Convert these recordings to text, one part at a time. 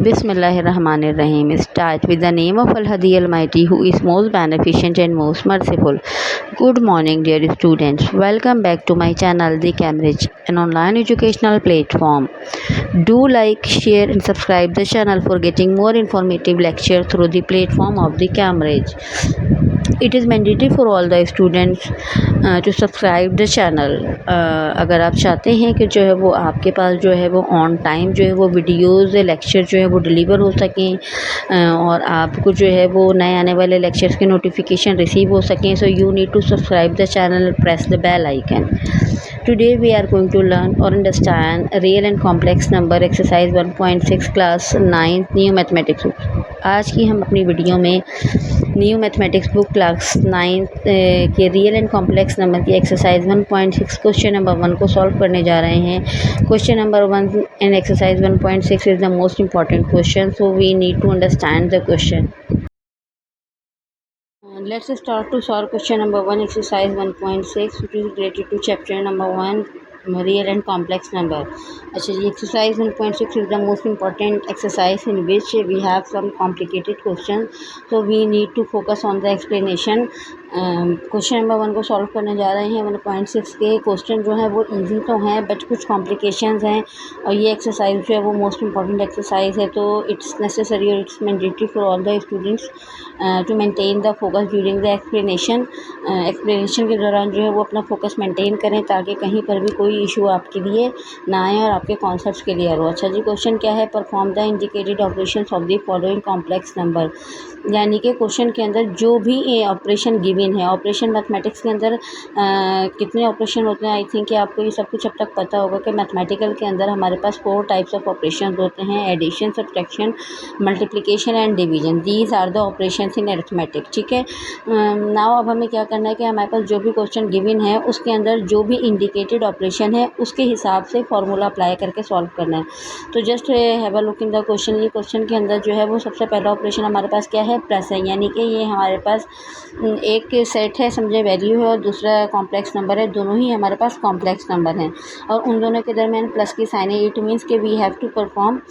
Bismillahirrahmanirrahim. Start with the name of Al-Hadi Almighty, who is most beneficent and most merciful. Good morning, dear students. Welcome back to my channel, The Cambridge, an online educational platform. Do like, share, and subscribe the channel for getting more informative lecture through the platform of The Cambridge. It is mandatory for all the students to subscribe the channel. अगर आप चाहते हैं कि जो है वो आपके पास जो है वो ऑन टाइम जो है वो वीडियोज़ लेक्चर जो है वो डिलीवर हो सकें और आपको जो है वो नए आने वाले लेक्चर्स के नोटिफिकेशन रिसीव हो सकें, so you need to subscribe the channel, press the bell icon. Today we are going to learn or understand real and complex number exercise 1.6 class 9th new mathematics book. आज की हम अपनी video में new mathematics book class 9th के real and complex number की exercise 1.6 question number 1 को solve करने जा रहे हैं. Question number 1 in exercise 1.6 is the most important question, so we need to understand the question. Let's start to solve question number 1, exercise 1.6, which is related to chapter number 1, real and complex number. अच्छा जी, exercise 1.6 is the most important exercise in which we have some complicated questions, so we need to focus on the explanation. Question number 1 को solve करने जा रहे हैं. 1.6 के question जो हैं वो इजी तो हैं बट कुछ कॉम्प्लिकेशंस हैं और ये एक्सरसाइज जो है वो मोस्ट इम्पॉर्टेंट एक्सरसाइज है, तो इट्स नेसेसरी और it's mandatory for all the students to maintain the focus during the explanation. Explanation के दौरान जो है वो अपना फोकस मेंटेन करें ताकि कहीं पर भी कोई इशू आपके लिए ना आए और आपके कॉन्सेप्ट्स क्लियर हो. अच्छा जी, क्वेश्चन क्या है? Perform the indicated operations of the following complex number. यानी कि क्वेश्चन के अंदर जो भी ऑपरेशन गिवन है, ऑपरेशन मैथमेटिक्स के अंदर कितने ऑपरेशन होते हैं, आई थिंक कि आपको ये सब कुछ अब तक पता होगा कि मैथमेटिकल के अंदर हमारे पास 4 टाइप्स ऑफ ऑपरेशन होते हैं: addition, subtraction, multiplication and division. These are the operations in arithmetic. ठीक है. नाउ अब हमें क्या करना है कि हमारे पास जो भी क्वेश्चन गिवन है उसके अंदर जो भी इंडिकेटेड ऑपरेशन है उसके हिसाब से फॉर्मूला अप्लाई करके सॉल्व करना है. तो just have a look in the question. ये क्वेश्चन के अंदर जो है वो सबसे पहला ऑपरेशन हमारे पास क्या है? प्लस है. यानी कि ये हमारे पास एक सेट है, समझे, वैल्यू है, और दूसरा कॉम्प्लेक्स नंबर है. दोनों ही हमारे पास कॉम्प्लेक्स नंबर हैं और उन दोनों के दरमियान प्लस की साइन है. इट मीन्स कि we have to perform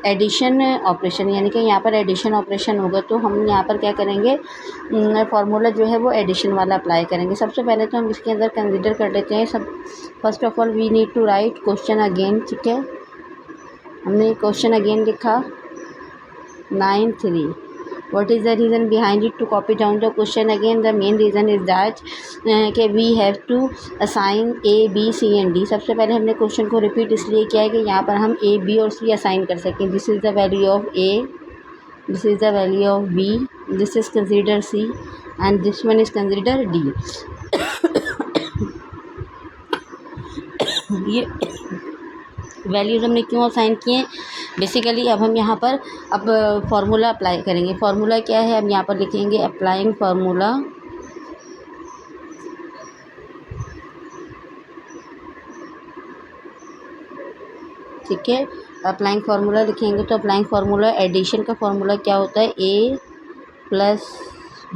addition operation. यानी कि यहाँ पर एडिशन ऑपरेशन होगा तो हम यहाँ पर क्या करेंगे? फार्मूला जो है वो एडिशन वाला अप्लाई करेंगे. सबसे पहले तो हम इसके अंदर कंसिडर कर लेते हैं सब. First of all we need to write question again. ठीक है, हमने क्वेश्चन अगेन लिखा 9(3). What is the reason behind it to copy down the question again? The main reason is that कि we have to assign A, B, C and D. सबसे पहले हमने question को repeat इसलिए किया है कि यहाँ पर हम A, B और C असाइन कर सकें. This is the value of A, this is the value of B, this is consider C and this one is consider D. ये वैल्यूज़ हमने क्यों असाइन किए? बेसिकली अब हम यहाँ पर अब फार्मूला अप्लाई करेंगे. फार्मूला क्या है? अब यहाँ पर लिखेंगे अप्लाइंग फार्मूला. ठीक है, अप्लाइंग फार्मूला लिखेंगे तो अप्लाइंग फार्मूला एडिशन का फार्मूला क्या होता है? A plus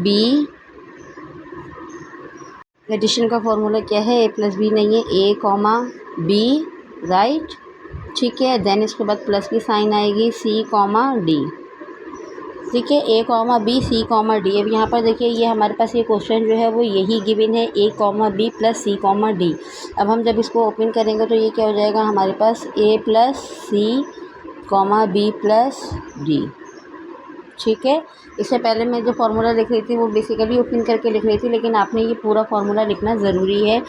B. एडिशन का फार्मूला क्या है? A प्लस B नहीं है, A कॉमा B, राइट. ठीक है, देन इसके बाद प्लस की साइन आएगी C कॉमा D. ठीक है, A comma B, C comma D. अब यहाँ पर देखिए ये हमारे पास ये क्वेश्चन जो है वो यही गिवन है, A comma B plus C comma D. अब हम जब इसको ओपन करेंगे तो ये क्या हो जाएगा हमारे पास? A plus C comma B plus D. ठीक है, इससे पहले मैं जो फार्मूला लिख रही थी वो बेसिकली ओपन करके लिख रही थी, लेकिन आपने ये पूरा फार्मूला लिखना ज़रूरी है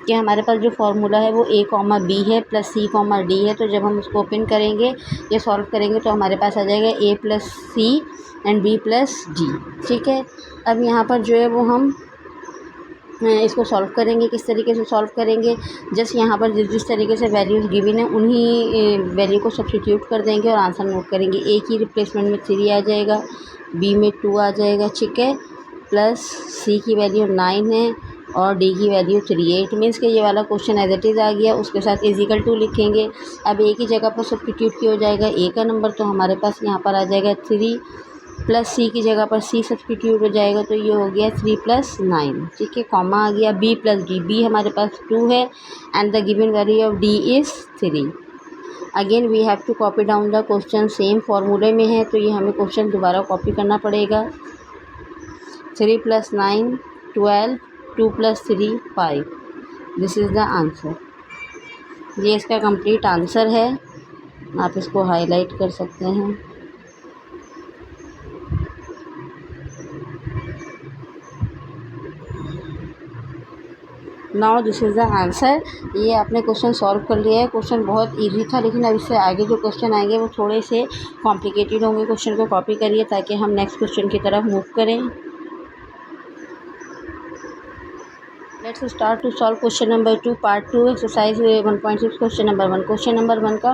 कि हमारे पास जो फार्मूला है वो A कॉमा B है प्लस C कॉमा D है. तो जब हम उसको ओपन करेंगे या सॉल्व करेंगे तो हमारे पास आ जाएगा A plus C and B plus D. ठीक है, अब यहाँ पर जो है वो हम इसको सॉल्व करेंगे. किस तरीके से सॉल्व करेंगे? जस्ट यहाँ पर जिस तरीके से वैल्यूज़ गिवन है उन्हीं वैल्यू को सब्स्टिट्यूट कर देंगे और आंसर नोट करेंगे. A की रिप्लेसमेंट में 3 आ जाएगा, B में 2 आ जाएगा. ठीक है, प्लस C की वैल्यू 9 है और D की वैल्यू 3 है. इट मीन्स कि ये वाला क्वेश्चन एज इट इज़ आ गया. उसके साथ इजिकल टू लिखेंगे. अब A की जगह पर सब्स्टिट्यूट किया हो जाएगा A का नंबर, तो हमारे पास यहाँ पर आ जाएगा 3 प्लस C की जगह पर C सब्स्टिट्यूट हो जाएगा तो ये हो गया 3 प्लस 9. ठीक है, कॉमा आ गया. B plus D. B हमारे पास 2 है and the given value of D is 3. Again we have to copy down the question, same फार्मूले में है तो ये हमें क्वेश्चन दोबारा कॉपी करना पड़ेगा। 3 + 9 12, 2 + 3 5, दिस इज़ द आंसर। ये इसका कंप्लीट आंसर है, आप इसको हाईलाइट कर सकते हैं। Now this is the answer. ये आपने क्वेश्चन सॉल्व कर लिया है। क्वेश्चन बहुत इजी था, लेकिन अब इससे आगे जो क्वेश्चन आएंगे वो थोड़े से कॉम्प्लिकेटेड होंगे। क्वेश्चन को कॉपी करिए ताकि हम नेक्स्ट क्वेश्चन की तरफ मूव करें। Let's start to solve question number 2 part 2 exercise 1.6 question number 1। Question number 1 का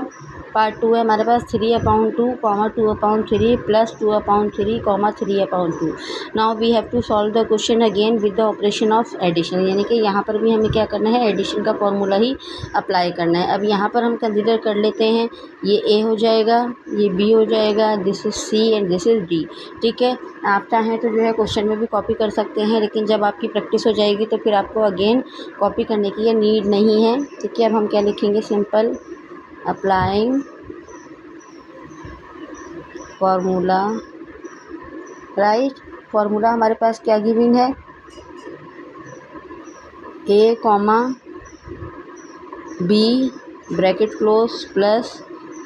पार्ट 2 है हमारे पास 3/2, 2/3 plus 2/3, 3/2। Now we have to solve the question again with the operation of addition, यानी कि यहाँ पर भी हमें क्या करना है, एडिशन का फॉर्मूला ही अप्लाई करना है। अब यहाँ पर हम कंसिडर कर लेते हैं, ये ए हो जाएगा, ये बी हो जाएगा, this is C and this is D. ठीक है, आप चाहें तो जो है क्वेश्चन में भी कॉपी कर सकते हैं, लेकिन जब आपकी प्रैक्टिस हो जाएगी तो फिर आपको अगेन कॉपी करने की ये नीड नहीं है। ठीक है, अब हम क्या लिखेंगे, simple applying formula. Right, formula हमारे पास क्या गिवन है, A comma B bracket close plus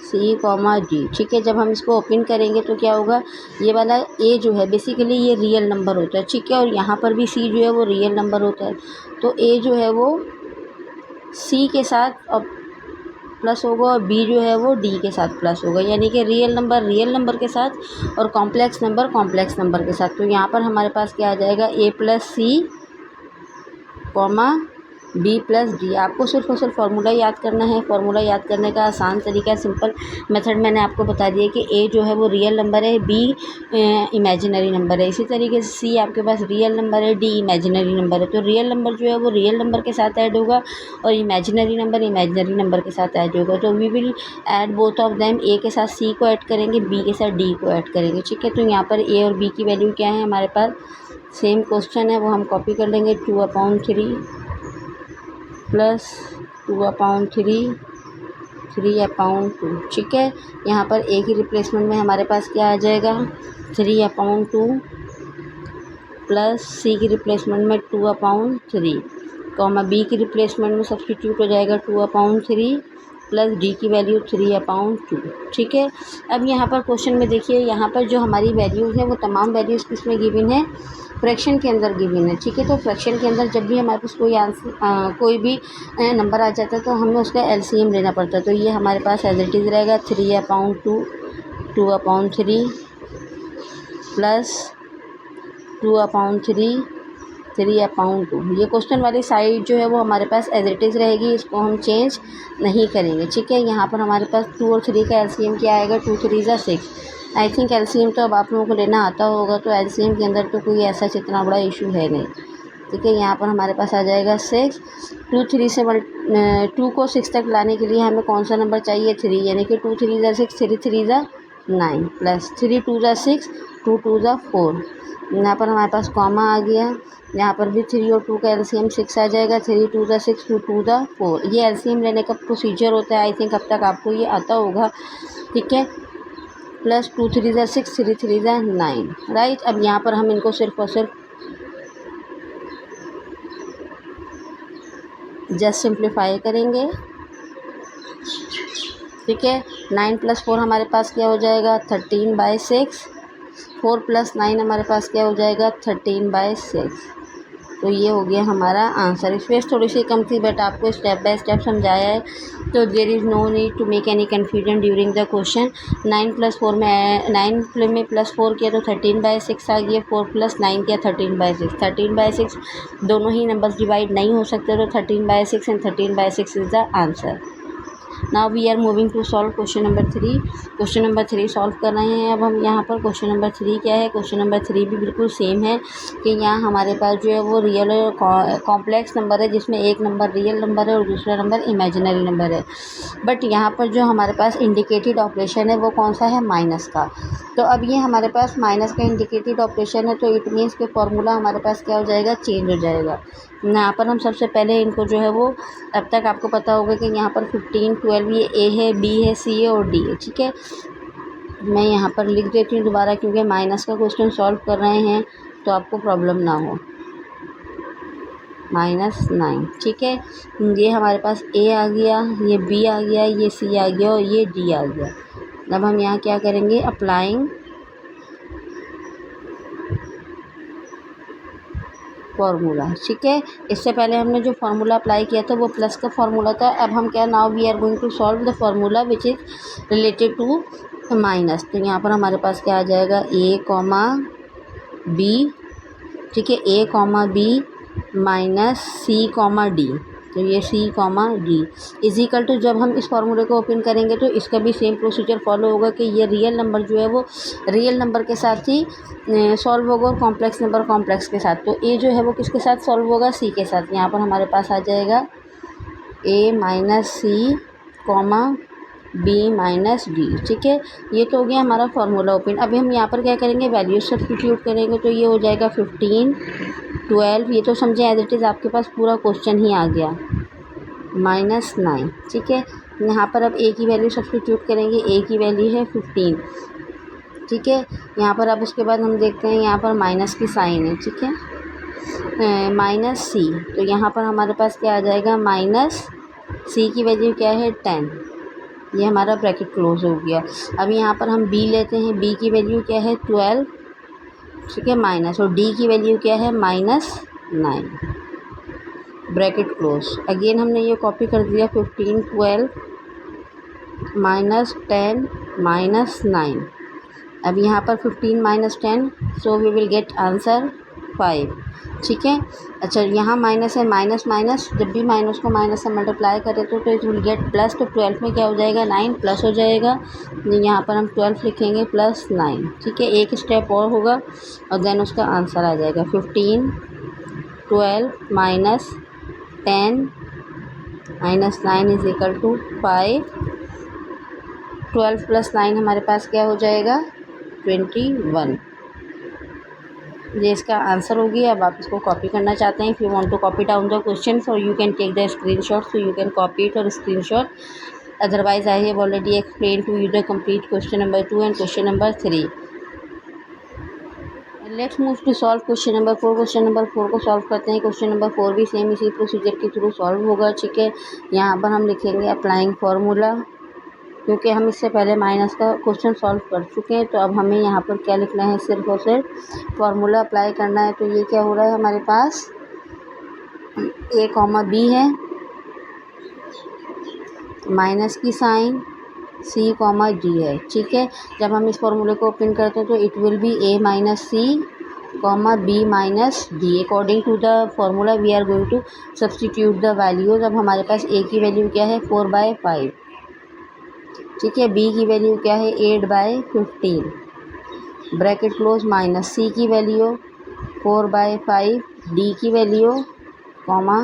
C comma D. ठीक है, जब हम इसको ओपन करेंगे तो क्या होगा, ये वाला ए जो है बेसिकली ये रियल नंबर होता है। ठीक है, और यहाँ पर भी सी जो है वो रियल नंबर होता है, तो ए जो है वो सी के साथ अब प्लस होगा और बी जो है वो डी के साथ प्लस होगा, यानी कि रियल नंबर के साथ और कॉम्प्लेक्स नंबर के साथ। तो यहाँ पर हमारे पास क्या आ जाएगा, ए plus C comma B plus D. आपको सिर्फ और सिर्फ फार्मूला याद करना है। फार्मूला याद करने का आसान तरीका, सिंपल मेथड मैंने आपको बता दिया कि ए जो है वो रियल नंबर है, बी इमेजिनरी नंबर है। इसी तरीके से सी आपके पास रियल नंबर है, डी इमेजिनरी नंबर है। तो रियल नंबर जो है वो रियल नंबर के साथ ऐड होगा और इमेजिनरी नंबर के साथ ऐड होगा। तो we will add both of them, A के साथ सी को ऐड करेंगे, बी के साथ डी को ऐड करेंगे। ठीक है, तो यहाँ पर ए और बी की वैल्यू क्या है हमारे पास, सेम क्वेश्चन है वो हम कॉपी कर लेंगे, 2/3 प्लस 2/3, 3/2। ठीक है, यहाँ पर ए की रिप्लेसमेंट में हमारे पास क्या आ जाएगा, 3/2 प्लस सी की रिप्लेसमेंट में 2/3, कॉमा बी की रिप्लेसमेंट में सब्स्टिट्यूट हो जाएगा 2/3 प्लस डी की वैल्यू 3/2। ठीक है, अब यहाँ पर क्वेश्चन में देखिए, यहाँ पर जो हमारी वैल्यूज़ हैं वो तमाम वैल्यूज़ किस में गिवन है, फ्रैक्शन के अंदर गिवन है। ठीक है, तो फ्रैक्शन के अंदर जब भी हमारे पास कोई भी नंबर आ जाता है तो हमें उसका एलसीएम लेना पड़ता है। तो ये हमारे पास एज इट इज़ रहेगा 3/2, 2/3 प्लस 2/3, 3/2। ये क्वेश्चन वाली साइड जो है वो हमारे पास एज इट इज़ रहेगी, इसको हम चेंज नहीं करेंगे। ठीक है, यहाँ पर हमारे पास 2 और 3 का एलसीएम क्या आएगा, 2 3 6। आई थिंक एलसीएम तो अब आप लोगों को लेना आता होगा, तो एलसीएम के अंदर तो कोई ऐसा इतना बड़ा इशू है नहीं। ठीक है, यहाँ पर हमारे पास आ जाएगा 6। 2 को 6 तक लाने के लिए हमें कौन सा नंबर चाहिए, 3, यानी कि 2 3 6, 3 3 9 प्लस 3 2 6, 2 2 4। यहाँ पर हमारे पास कॉमा आ गया, यहाँ पर भी 3 और 2 का एलसीएम 6 आ जाएगा, 3 2 6, 2 2 4। ये एलसीएम लेने का प्रोसीजर होता है, आई थिंक अब तक आपको ये आता होगा। ठीक है, प्लस 2 3 6, 3 3 9। राइट, अब यहाँ पर हम इनको सिर्फ और सिर्फ जस्ट सिंप्लीफाई करेंगे। ठीक है, 9 + 4 हमारे पास क्या हो जाएगा, 13/6। 4 + 9 हमारे पास क्या हो जाएगा, 13/6। तो ये हो गया हमारा आंसर। स्पेस थोड़ी सी कम थी बट आपको स्टेप बाय स्टेप समझाया है, तो there is no need to make any confusion during the question. 9 + 4 में 9 में +4 किया तो 13/6 आ गया, 4 + 9 किया 13/6। 13/6 दोनों ही नंबर्स डिवाइड नहीं हो सकते, तो 13/6 and 13/6 is the answer. Now we are moving to solve question number 3। Question number 3 solve कर रहे हैं अब हम यहाँ पर। क्वेश्चन नंबर 3 क्या है, क्वेश्चन नंबर 3 भी बिल्कुल सेम है कि यहाँ हमारे पास जो है वो रियल कॉम्प्लेक्स नंबर है, जिसमें एक नंबर रियल नंबर है और दूसरा नंबर इमेजिनरी नंबर है। बट यहाँ पर जो हमारे पास इंडिकेटेड ऑपरेशन है वो कौन सा है, माइनस का। तो अब ये हमारे पास माइनस का इंडिकेटेड ऑपरेशन है, तो इट मीन्स के फॉर्मूला हमारे पास क्या हो जाएगा, चेंज हो जाएगा। यहाँ पर हम सबसे पहले इनको जो है वो, अब तक आपको पता होगा कि यहाँ पर 15, 12 ये ए है, बी है, सी है और डी है। ठीक है, मैं यहाँ पर लिख देती हूँ दोबारा, क्योंकि माइनस का क्वेश्चन सॉल्व कर रहे हैं तो आपको प्रॉब्लम ना हो। -9। ठीक है, ये हमारे पास ए आ गया, ये बी आ गया, ये सी आ गया और ये डी आ गया। अब हम यहाँ क्या करेंगे, अप्लाइंग फार्मूला। ठीक है, इससे पहले हमने जो फार्मूला अप्लाई किया था वो प्लस का फार्मूला था। अब हम क्या, now we are going to solve the formula which is related to minus. तो यहाँ पर हमारे पास क्या आ जाएगा, ए कॉमा बी। ठीक है, A comma B minus C comma D. तो ये C comma D is equal to, जब हम इस फार्मूले को ओपन करेंगे तो इसका भी सेम प्रोसीजर फॉलो होगा कि ये रियल नंबर जो है वो रियल नंबर के साथ ही सॉल्व होगा और कॉम्प्लेक्स नंबर कॉम्प्लेक्स के साथ। तो ए जो है वो किसके साथ सॉल्व होगा, सी के साथ। यहाँ पर हमारे पास आ जाएगा ए minus C comma B minus D. ठीक है, ये तो हो गया हमारा फार्मूला ओपन। अभी हम यहाँ पर क्या करेंगे, वैल्यूज सब्स्टिट्यूट करेंगे। तो ये हो जाएगा 15, 12, ये तो समझे एज इट इज़ आपके पास पूरा क्वेश्चन ही आ गया, -9। ठीक है, यहाँ पर अब ए की वैल्यू सब्स्टिट्यूट करेंगे, ए की वैल्यू है 15। ठीक है, यहाँ पर अब उसके बाद हम देखते हैं, यहाँ पर माइनस की साइन है। ठीक है, माइनस सी, तो यहाँ पर हमारे पास क्या आ जाएगा, माइनस सी की वैल्यू क्या है 10। ये हमारा ब्रैकेट क्लोज हो गया। अब यहाँ पर हम बी लेते हैं, बी की वैल्यू क्या है 12। ठीक है, माइनस, और डी की वैल्यू क्या है -9, ब्रैकेट क्लोज। अगेन हमने ये कॉपी कर दिया, 15, 12 -10 -9। अब यहाँ पर 15 - 10, so we will get answer 5। ठीक है, अच्छा यहाँ माइनस है, माइनस माइनस, जब भी माइनस को माइनस से मल्टीप्लाई करें तो इट विल गेट प्लस। तो 12 में क्या हो जाएगा, 9 प्लस हो जाएगा। यहाँ पर हम 12 लिखेंगे +9। ठीक है, एक स्टेप और होगा और देन उसका आंसर आ जाएगा 15, 12 -10 -9 इज इक्वल टू 5। 12 + 9 हमारे पास क्या हो जाएगा, 21। ये इसका आंसर होगी। अब आप इसको कॉपी करना चाहते हैं, if you want to copy down the question so you can take the screenshot, so you can copy it और screenshot. Otherwise I have already explain to you the complete question number 2 and question number 3। Let's move to solve question number 4। Question number 4 को solve करते हैं। Question number 4 भी same इसी procedure के through solve होगा। ठीक है, यहाँ पर हम लिखेंगे अप्लाइंग फार्मूला, क्योंकि हम इससे पहले माइनस का क्वेश्चन सॉल्व कर चुके हैं। तो अब हमें यहाँ पर क्या लिखना है, सिर्फ और सिर्फ फार्मूला अप्लाई करना है। तो ये क्या हो रहा है, हमारे पास ए कॉमा बी है, माइनस की साइन, सी कॉमा डी है। ठीक है, जब हम इस फार्मूले को ओपन करते हैं तो it will be A minus C comma B minus D. According to the formula we are going to substitute the values. अब हमारे पास ए की वैल्यू क्या है, 4/5। ठीक है, बी की वैल्यू क्या है, 8/15, ब्रैकेट क्लोज, माइनस सी की वैल्यू 4/5, डी की वैल्यू कॉमा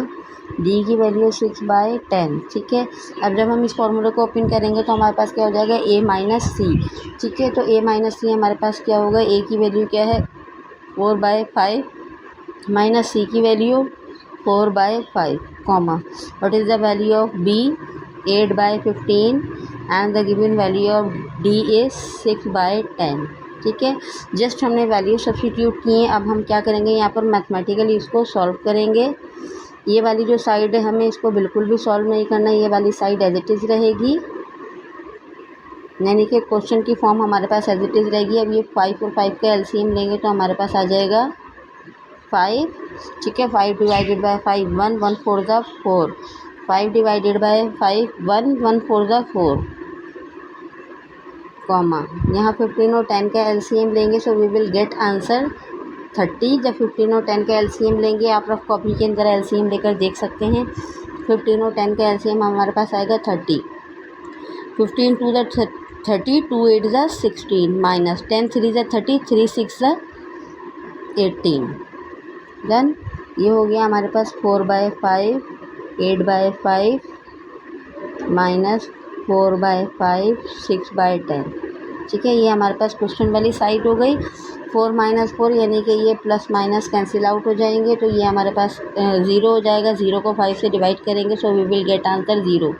डी की वैल्यू 6/10। ठीक है, अब जब हम इस फार्मूले को ओपन करेंगे तो हमारे पास क्या हो जाएगा, ए माइनस सी। ठीक है, तो ए माइनस सी हमारे पास क्या होगा, ए की वैल्यू क्या है 4/5 माइनस सी की value 4/5 comma what is the value of B, 8/15 and the given value of D is 6/10। ठीक है, जस्ट हमने वैल्यू सब्स्टिट्यूट किए। अब हम क्या करेंगे, यहाँ पर मैथमेटिकली इसको सॉल्व करेंगे। ये वाली जो साइड है हमें इसको बिल्कुल भी सॉल्व नहीं करना, ये वाली साइड एज इट इज़ रहेगी, यानी कि क्वेश्चन की फॉर्म हमारे पास एज इट इज़ रहेगी। अब ये 5 और 5 का एलसीएम लेंगे तो हमारे पास आ जाएगा 5। ठीक है, 5 डिवाइडेड बाय 5 1 1 4 ज़ा 4, 5 डिवाइडेड बाय 5 1 1 4 ज़ा 4 कॉमा यहाँ 15 और 10 का एलसीएम लेंगे, so we will get answer 30। जब 15 और 10 का एलसीएम लेंगे, आप रफ कॉपी के अंदर एलसीएम लेकर देख सकते हैं। 15 और 10 का एलसीएम हमारे पास आएगा 30। 15 2 ज़ा 30, 2 8 ज़ा 16 माइनस 10 3 ज़ा 30, 3 6 ज़ा 18। डन, ये हो गया हमारे पास 4/5, 8/5 माइनस 4/5, 6/10। ठीक है, ये हमारे पास क्वेश्चन वाली साइड हो गई। 4 माइनस 4 यानी कि ये प्लस माइनस कैंसिल आउट हो जाएंगे, तो ये हमारे पास 0 हो जाएगा। 0 को 5 से डिवाइड करेंगे, so we will get answer 0।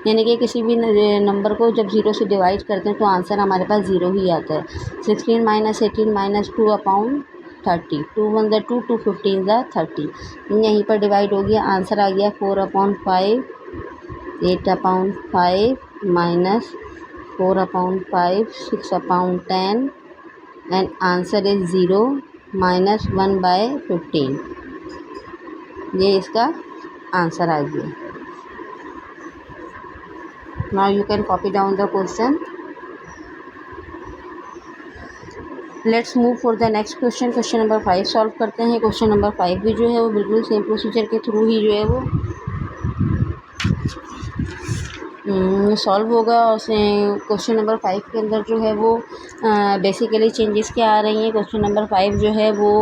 यानी कि किसी भी नंबर को जब 0 से डिवाइड करते हैं तो आंसर हमारे पास 0 ही आता है। 16 माइनस 18 माइनस 2 अपॉन 30, 2 1 ज़ा 2, 2 15 ज़ा 30, यहीं पर डिवाइड हो गया। आंसर आ गया 4 upon 5, 8 upon 5 minus 4 upon 5, 6 upon 10 and answer is 0 minus 1/15। ये इसका आंसर आ गया। Now you can copy down the question. Let's move for the next question. Question number 5 solve करते हैं। क्वेश्चन नंबर 5 भी जो है वो बिल्कुल सेम प्रोसीजर के थ्रू ही जो है वो सॉल्व होगा। और क्वेश्चन नंबर 5 के अंदर जो है वो बेसिकली चेंजेस क्या आ रही हैं। क्वेश्चन नंबर 5 जो है वो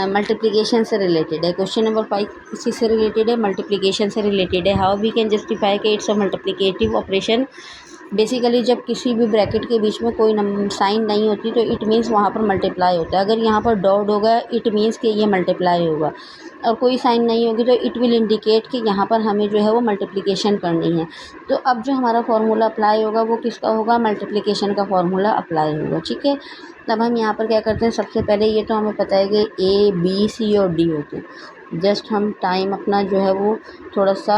मल्टीप्लिकेशन से रिलेटेड है। क्वेश्चन नंबर 5 इसी से रिलेटेड है, मल्टीप्लिकेशन से रिलेटेड है। हाउ वी कैन जस्टिफाई कि it's a multiplicative operation. Basically जब किसी भी ब्रैकेट के बीच में कोई साइन नहीं होती तो इट मीन्स वहाँ पर मल्टीप्लाई होता है। अगर यहाँ पर डॉट होगा इट मीन्स कि ये मल्टीप्लाई होगा, और कोई साइन नहीं होगी तो इट विल इंडिकेट कि यहाँ पर हमें जो है वो मल्टीप्लिकेशन करनी है। तो अब जो हमारा फार्मूला अप्लाई होगा वो किसका होगा, मल्टीप्लिकेशन का फार्मूला अप्लाई होगा। ठीक है, तब हम यहाँ पर क्या करते हैं, सबसे पहले ये तो हमें पता है कि ए बी सी और डी होते हैं। जस्ट हम टाइम अपना जो है वो थोड़ा सा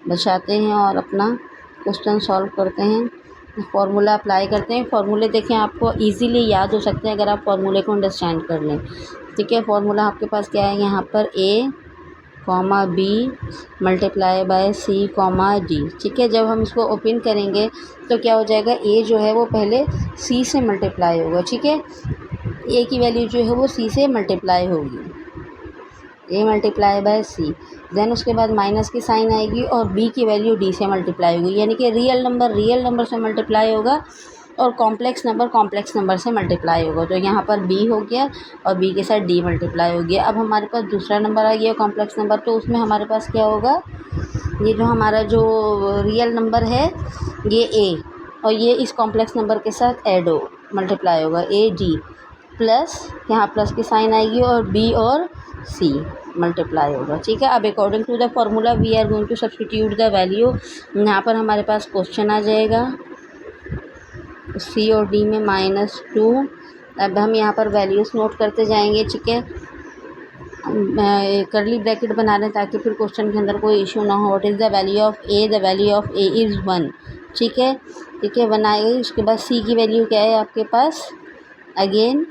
बचाते हैं और अपना क्वेश्चन सॉल्व करते हैं, फार्मूला अप्लाई करते हैं। फार्मूले देखें आपको इजीली याद हो सकते हैं अगर आप फार्मूले को अंडरस्टैंड कर लें। ठीक है, फार्मूला आपके पास क्या है, यहाँ पर A comma B multiply by C comma D. ठीक है, जब हम इसको ओपन करेंगे तो क्या हो जाएगा, ए जो है वो पहले सी से मल्टीप्लाई होगा। ठीक है, ए की वैल्यू जो है वो सी से मल्टीप्लाई होगी, A multiply by C. Then उसके बाद माइनस की साइन आएगी और बी की वैल्यू डी से मल्टीप्लाई होगी, यानी कि रियल नंबर से मल्टीप्लाई होगा और कॉम्प्लेक्स नंबर से मल्टीप्लाई होगा। तो यहाँ पर बी हो गया और बी के साथ डी मल्टीप्लाई हो गया। अब हमारे पास दूसरा नंबर आ गया कॉम्प्लेक्स नंबर, तो उसमें हमारे पास क्या होगा, ये जो हमारा जो रियल नंबर है ये ए और ये इस कॉम्प्लेक्स नंबर के साथ ऐड हो मल्टीप्लाई होगा, ए डी प्लस यहाँ प्लस की साइन आएगी और बी और सी मल्टीप्लाई होगा। ठीक है, अब according to the formula we are going to substitute the value. यहाँ पर हमारे पास क्वेश्चन आ जाएगा सी और डी में -2। अब हम यहाँ पर वैल्यूज़ नोट करते जाएंगे। ठीक है, करली ब्रैकेट बना रहे हैं ताकि फिर क्वेश्चन के अंदर कोई इशू ना हो। What is the value of A, the value of A is 1। ठीक है, 1 आएगी। उसके बाद सी की वैल्यू क्या है आपके पास, अगेन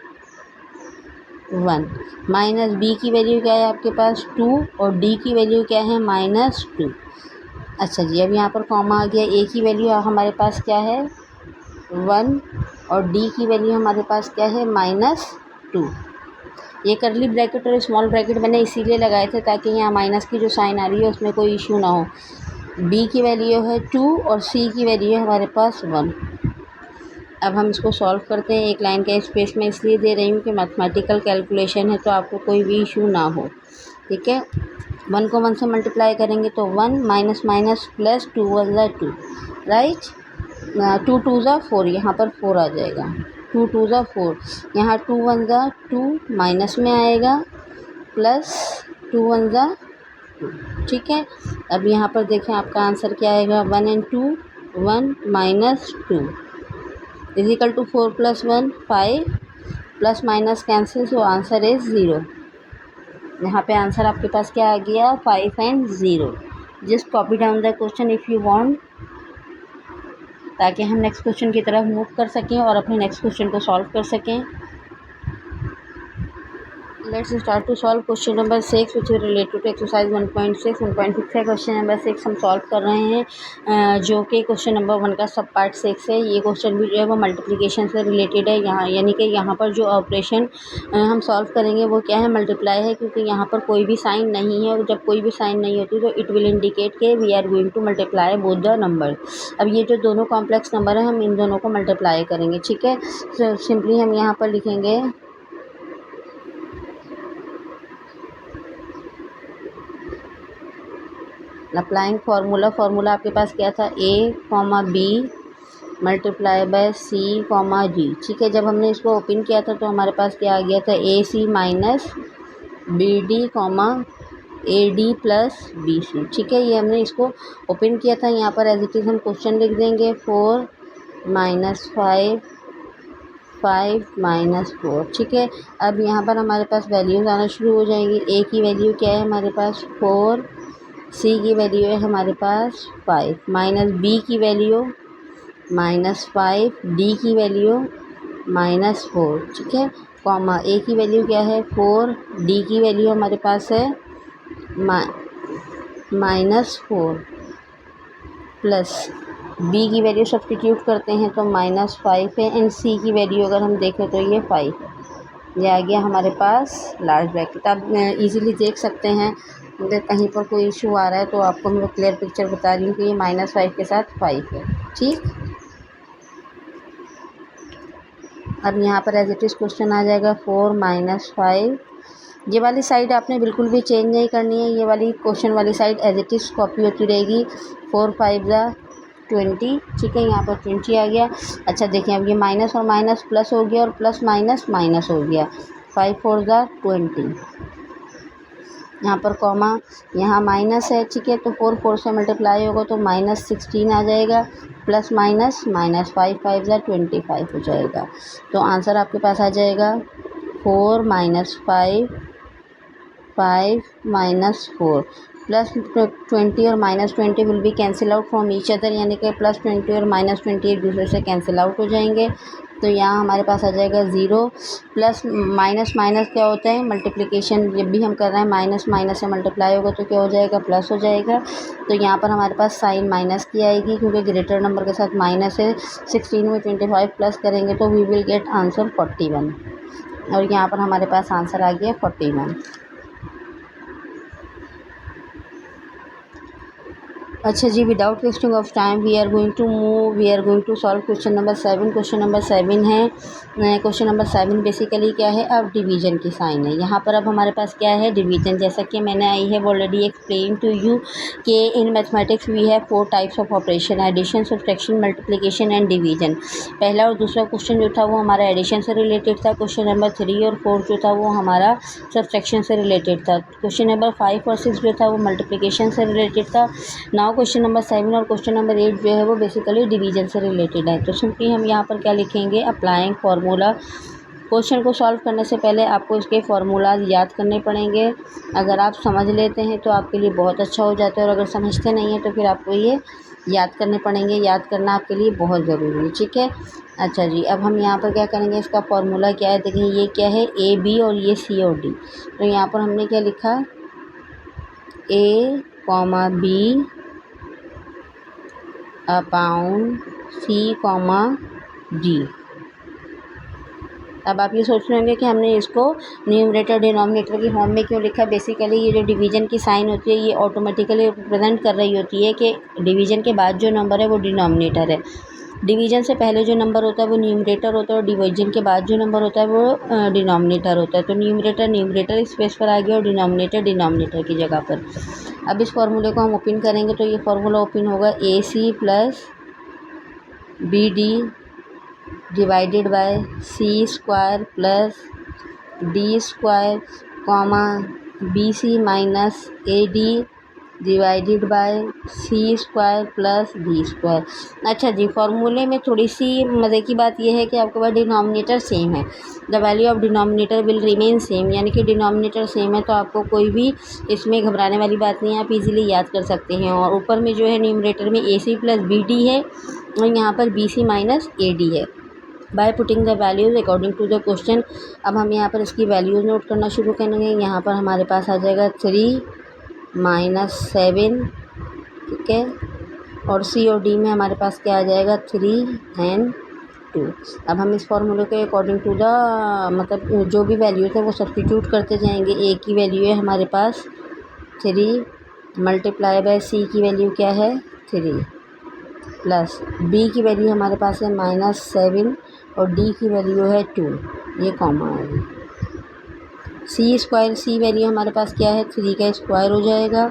1, माइनस बी की वैल्यू क्या है आपके पास 2 और डी की वैल्यू क्या है -2। अच्छा जी, अब यहाँ पर कॉमा आ गया। ए की वैल्यू हमारे पास क्या है 1 और डी की वैल्यू हमारे पास क्या है -2। ये करली ब्रैकेट और स्मॉल ब्रैकेट मैंने इसीलिए लगाए थे ताकि यहाँ माइनस की जो साइन आ रही है उसमें कोई इशू ना हो। बी की वैल्यू है 2 और सी की वैल्यू है हमारे पास 1। अब हम इसको सॉल्व करते हैं। एक लाइन का स्पेस में इसलिए दे रही हूँ कि मैथमेटिकल कैलकुलेशन है तो आपको कोई भी इशू ना हो। ठीक है, 1 को 1 से मल्टीप्लाई करेंगे तो 1 माइनस माइनस प्लस 2 1 ज़ा 2, राइट। 2 2 ज़ा 4, यहाँ पर 4 आ जाएगा। 2 2 ज़ा 4, यहाँ 2 1 ज़ा 2 माइनस में आएगा प्लस 2 1 ज़ा 2। ठीक है, अब यहाँ पर देखें आपका आंसर क्या आएगा, 1 and 2 1 minus 2 is equal to 4 + 1 5, plus minus cancel, so answer is 0। यहाँ पे आंसर आपके पास क्या आ गया, 5 and 0। Just copy down the question if you want, ताकि हम नेक्स्ट क्वेश्चन की तरफ मूव कर सकें और अपने नेक्स्ट क्वेश्चन को सॉल्व कर सकें। Let's start to solve question number 6 which is related to exercise 1.6 है। क्वेश्चन नंबर 6 हम सॉल्व कर रहे हैं जो कि क्वेश्चन नंबर 1 का सब पार्ट 6 है। ये क्वेश्चन भी जो है वो मल्टीप्लिकेशन से रिलेटेड है। यहाँ यानी कि यहाँ पर जो ऑपरेशन हम सॉल्व करेंगे वो क्या है, मल्टीप्लाई है, क्योंकि यहाँ पर कोई भी साइन नहीं है और जब कोई भी साइन नहीं होती तो इट विल इंडिकेट के we are going to multiply both the number. अब ये जो दोनों कॉम्प्लेक्स नंबर है हम इन दोनों को मल्टीप्लाई करेंगे। ठीक है, सिंपली हम यहाँ पर लिखेंगे अप्लाइंग फार्मूला। फार्मूला आपके पास क्या था, A comma B multiply by C comma G. ठीक है, जब हमने इसको ओपन किया था तो हमारे पास क्या आ गया था, A C minus B D comma A D plus B C. ठीक है, ये हमने इसको ओपन किया था। यहाँ पर एज इट इज़ हम क्वेश्चन लिख देंगे 4 माइनस 5 5 माइनस 4। ठीक है, अब यहाँ पर हमारे पास वैल्यूज़ आना शुरू हो जाएंगी। ए की वैल्यू क्या है हमारे पास 4, सी की वैल्यू है हमारे पास 5, माइनस बी की वैल्यू -5, डी की वैल्यू -4। ठीक है, कॉमा ए की वैल्यू क्या है 4, डी की वैल्यू हमारे पास है -4 प्लस बी की वैल्यू सब्स्टिट्यूट करते हैं तो -5 है, एंड सी की वैल्यू अगर हम देखें तो ये 5 है। ये आ गया हमारे पास लार्ज ब्रैकेट। आप इजीली देख सकते हैं, अगर कहीं पर कोई इशू आ रहा है तो आपको मैं क्लियर पिक्चर बता रही हूँ कि ये -5 के साथ 5 है। ठीक, अब यहाँ पर एज इट इज़ क्वेश्चन आ जाएगा 4 माइनस 5। ये वाली साइड आपने बिल्कुल भी चेंज नहीं करनी है, ये वाली क्वेश्चन वाली side as it is copy होती रहेगी। 4 5 ज़ा 20। ठीक है, यहाँ पर 20 आ गया। अच्छा देखें, अब ये माइनस और माइनस प्लस हो गया और प्लस माइनस माइनस हो गया। 5 4 ज़ा 20। यहाँ पर कॉमा, यहाँ माइनस है। ठीक है, तो 4 4 से मल्टीप्लाई होगा तो -16 आ जाएगा, प्लस माइनस माइनस 5 5 ज़ा 25 हो जाएगा। तो आंसर आपके पास आ जाएगा 4 माइनस 5 5 माइनस 4 प्लस 20 और -20 will be cancel out from each other, यानी कि +20 और -20 एक दूसरे से कैंसिल आउट हो जाएंगे। तो यहाँ हमारे पास आ जाएगा 0 प्लस माइनस माइनस क्या होता है मल्टीप्लिकेशन, जब भी हम कर रहे हैं माइनस माइनस से मल्टीप्लाई होगा तो क्या हो जाएगा, प्लस हो जाएगा। तो यहाँ पर हमारे पास साइन माइनस की आएगी क्योंकि ग्रेटर नंबर के साथ माइनस है। 16 में 25 प्लस करेंगे तो वी विल गेट आंसर 41, और यहाँ पर हमारे पास आंसर आ गया 41। अच्छा जी, without wasting of time we are going to solve question number 7। Question number 7 है, क्वेश्चन नंबर 7 बेसिकली क्या है, अब डिवीजन की साइन है। यहाँ पर अब हमारे पास क्या है, डिवीजन। जैसा कि मैंने आई है ऑलरेडी एक्सप्लेन टू यू कि in mathematics we have 4 types of operation, addition, subtraction, multiplication and division. पहला और दूसरा क्वेश्चन जो था वो हमारा एडिशन से रिलेटेड था। क्वेश्चन नंबर 3 और 4 जो था वो हमारा सब्ट्रैक्शन से रिलेटेड था। क्वेश्चन नंबर 5 और 6 जो था वो मल्टीप्लिकेशन से रिलेटेड था। नाउ क्वेश्चन नंबर 7 और क्वेश्चन नंबर 8 जो है वो बेसिकली डिवीजन से रिलेटेड है। तो सिंपली हम यहाँ पर क्या लिखेंगे, अप्लाइंग फार्मूला। क्वेश्चन को सॉल्व करने से पहले आपको इसके फार्मूलाज याद करने पड़ेंगे। अगर आप समझ लेते हैं तो आपके लिए बहुत अच्छा हो जाता है, और अगर समझते नहीं हैं तो फिर आपको ये याद करने पड़ेंगे। याद करना आपके लिए बहुत ज़रूरी है। ठीक है, अच्छा जी, अब हम यहाँ पर क्या करेंगे, इसका फार्मूला क्या है, देखिए ये क्या है, ए बी और ये सी और डी। तो यहाँ पर हमने क्या लिखा, ए कॉमा बी अपॉन सी कॉमा डी। अब आप ये सोच रहे होंगे कि हमने इसको न्यूमरेटर डिनोमिनेटर की फॉर्म में क्यों लिखा। बेसिकली ये जो डिवीजन की साइन होती है ये ऑटोमेटिकली रिप्रेजेंट कर रही होती है कि डिवीजन के बाद जो नंबर है वो डिनोमिनेटर है। डिवीजन से पहले जो नंबर होता है वो न्यूमरेटर होता है, और डिवीजन के बाद जो नंबर होता है वो डिनोमिनेटर होता है। तो न्यूमरेटर स्पेस पर आ गया और डिनोमिनेटर की जगह पर। अब इस फार्मूले को हम ओपन करेंगे तो ये फार्मूला ओपन होगा, A C plus B D divided by C square plus D square comma B C minus A D divided by C square plus B square. अच्छा जी, फार्मूले में थोड़ी सी मज़े की बात यह है कि आपके पास डिनोमिनेटर सेम है, the value of denominator will remain same, यानी कि डिनोमिनेटर सेम है तो आपको कोई भी इसमें घबराने वाली बात नहीं है, आप इजीली याद कर सकते हैं। और ऊपर में जो है न्यूमरेटर में A C plus B D है और यहाँ पर B C minus A D है। By putting the values according to the question, अब हम यहाँ पर इसकी वैल्यूज़ नोट करना शुरू करेंगे। यहाँ पर हमारे पास आ जाएगा 3 -7। ठीक है, और सी और डी में हमारे पास क्या आ जाएगा, 3 and 2। अब हम इस फार्मूले के अकॉर्डिंग टू द मतलब जो भी वैल्यूज़ है वो सब्स्टिट्यूट करते जाएंगे। ए की वैल्यू है हमारे पास 3 मल्टीप्लाई बाय सी की वैल्यू क्या है 3 प्लस बी की वैल्यू हमारे पास है -7 और डी की वैल्यू है 2, ये कॉमा है। सी स्क्वायर, सी वैल्यू हमारे पास क्या है 3 का स्क्वायर हो जाएगा,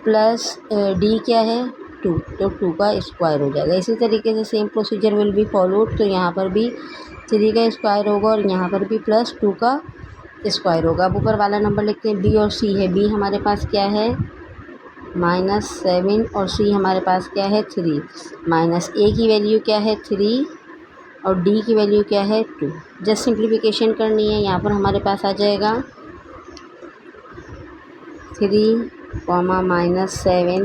प्लस डी क्या है 2, तो 2 का स्क्वायर हो जाएगा। इसी तरीके से same procedure will be followed, तो यहाँ पर भी 3 का स्क्वायर होगा और यहाँ पर भी प्लस 2 का स्क्वायर होगा। अब ऊपर वाला नंबर लिखते हैं, बी और सी है। बी हमारे पास क्या है -7 और सी हमारे पास क्या है 3। माइनस ए की वैल्यू क्या है 3 और डी की वैल्यू क्या है 2। जस्ट सिंप्लीफिकेशन करनी है। यहाँ पर हमारे पास आ जाएगा 3, -7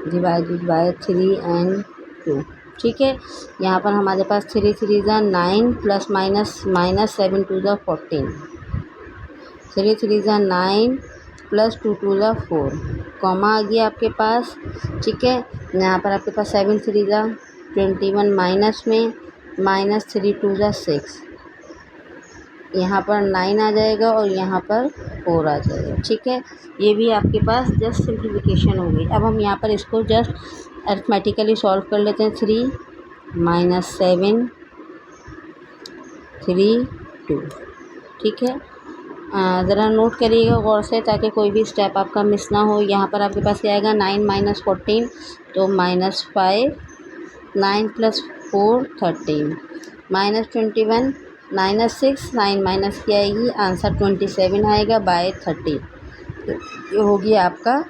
डिवाइडेड बाय 3 एंड 2। ठीक है, यहाँ पर हमारे पास 3 3 ज़ा 9 प्लस -7 2 ज़ा 14। 3 3 ज़ा 9 प्लस 2 2 ज़ा 4, कॉमा आ गया आपके पास। ठीक है, यहाँ पर आपके पास 7 3 ज़ा 21 माइनस में -3 2 ज़ा 6, यहाँ पर 9 आ जाएगा और यहाँ पर 4 आ जाएगा। ठीक है, ये भी आपके पास जस्ट सिंप्लीफिकेशन हो गई। अब हम यहाँ पर इसको जस्ट अरिथमेटिकली सॉल्व कर लेते हैं। 3 -7 3 2। ठीक है, ज़रा नोट करिएगा गौर से ताकि कोई भी स्टेप आपका मिस ना हो। यहाँ पर आपके पास क्या आएगा 9 - 14 तो -5, 9 + 4 13, -21 -6, 9 माइनस की आएगी, आंसर 27 आएगा बाय 30। तो ये होगी आपका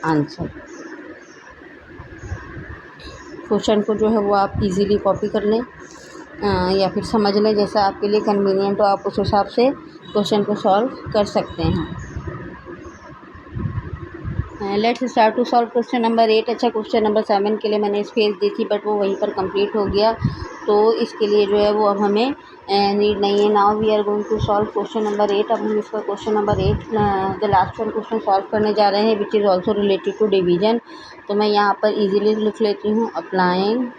आंसर। क्वेश्चन को जो है वो आप इजीली कॉपी कर लें या फिर समझ लें, जैसा आपके लिए कन्वीनियंट हो आप उस हिसाब से क्वेश्चन को सॉल्व कर सकते हैं। Let's start to solve question number 8। अच्छा, क्वेश्चन नंबर 7 के लिए मैंने स्पेस दी थी बट वो वहीं पर कंप्लीट हो गया, तो इसके लिए जो है वो अब हमें नीड नहीं है। Now we are going to solve question number 8। अब हम इसका question number 8 the last one question solve करने जा रहे हैं which is also related to division. तो मैं यहाँ पर इजीली लिख लेती हूँ, अप्लाइंग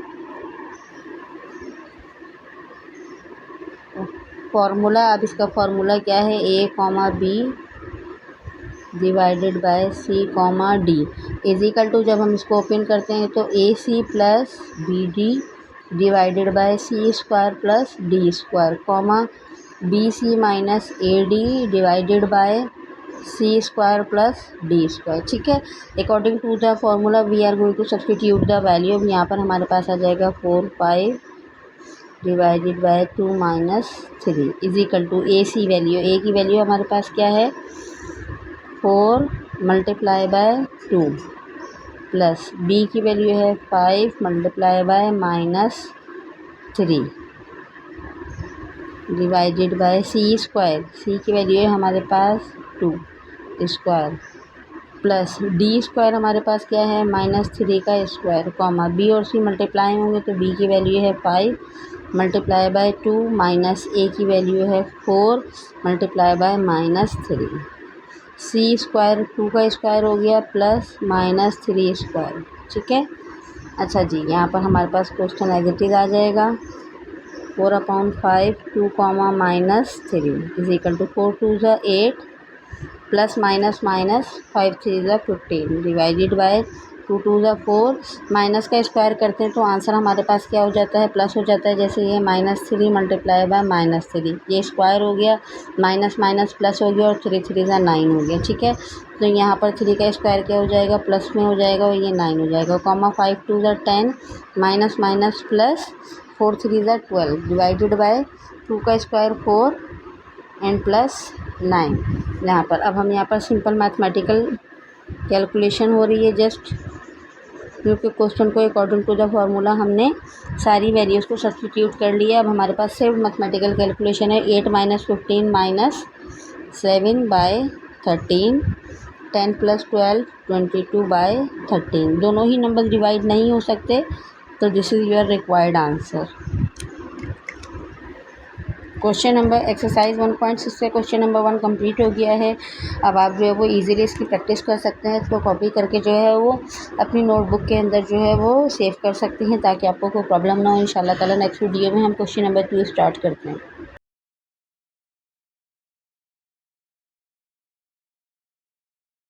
फॉर्मूला। अब इसका फॉर्मूला क्या है, a, b divided by c, d is equal to, जब हम इसको ओपन करते हैं तो ac plus bd divided by c square plus d square, bc minus ad divided by c square plus d square. ठीक है, according to the formula we are going to substitute the value. अब यहाँ पर हमारे पास आ जाएगा 4 5 divided by 2 - 3 is equal to A C value. ए की वैल्यू हमारे पास क्या है 4 × 2 प्लस बी की वैल्यू है 5 × -3 डिवाइडेड बाय सी स्क्वायर। सी की वैल्यू है हमारे पास 2 स्क्वायर प्लस डी स्क्वायर हमारे पास क्या है -3 का स्क्वायर, बी और सी मल्टीप्लाई होंगे तो बी की वैल्यू है 5 × 2 माइनस ए की वैल्यू है 4 × -3, सी स्क्वायर 2 का स्क्वायर हो गया प्लस -3 स्क्वायर। ठीक है, अच्छा जी, यहाँ पर हमारे पास क्वेश्चन एज इट इज़ आ जाएगा 4/5 2, -3 इज इक्वल टू 4 2 ज़ा 8 प्लस माइनस 5 3 ज़ा 15 डिवाइडेड बाय 2 2 ज़ा 4। माइनस का स्क्वायर करते हैं तो आंसर हमारे पास क्या हो जाता है, प्लस हो जाता है। जैसे ये -3 × -3, ये स्क्वायर हो गया, माइनस माइनस प्लस हो गया और 3 3 ज़ा 9 हो गया। ठीक है, तो यहाँ पर 3 का स्क्वायर क्या हो जाएगा, प्लस में हो जाएगा और ये 9 हो जाएगा, 5 2 ज़ा 10 माइनस माइनस प्लस 4 3 ज़ा 12 डिवाइडेड बाय 2 का स्क्वायर 4 एंड प्लस 9। यहाँ पर अब हम यहाँ पर सिंपल मैथमेटिकल कैलकुलेशन हो रही है जस्ट, क्योंकि क्वेश्चन को अकॉर्डिंग टू द फार्मूला हमने सारी वैल्यूज़ को सब्स्टिट्यूट कर लिया। अब हमारे पास सिर्फ मैथमेटिकल कैलकुलेशन है। 8 - 15 - 7 बाय 13, 10 + 12 22 बाय 13। दोनों ही नंबर डिवाइड नहीं हो सकते, तो this is your required answer. Question number exercise 1.6 से क्वेश्चन नंबर 1 कंप्लीट हो गया है। अब आप जो है वो इजीली इसकी प्रैक्टिस कर सकते हैं। इसको कॉपी करके जो है वो अपनी नोटबुक के अंदर जो है वो सेव कर सकते हैं ताकि आपको कोई प्रॉब्लम ना हो। इंशाल्लाह ताला नेक्स्ट वीडियो में हम क्वेश्चन नंबर 2 स्टार्ट करते हैं।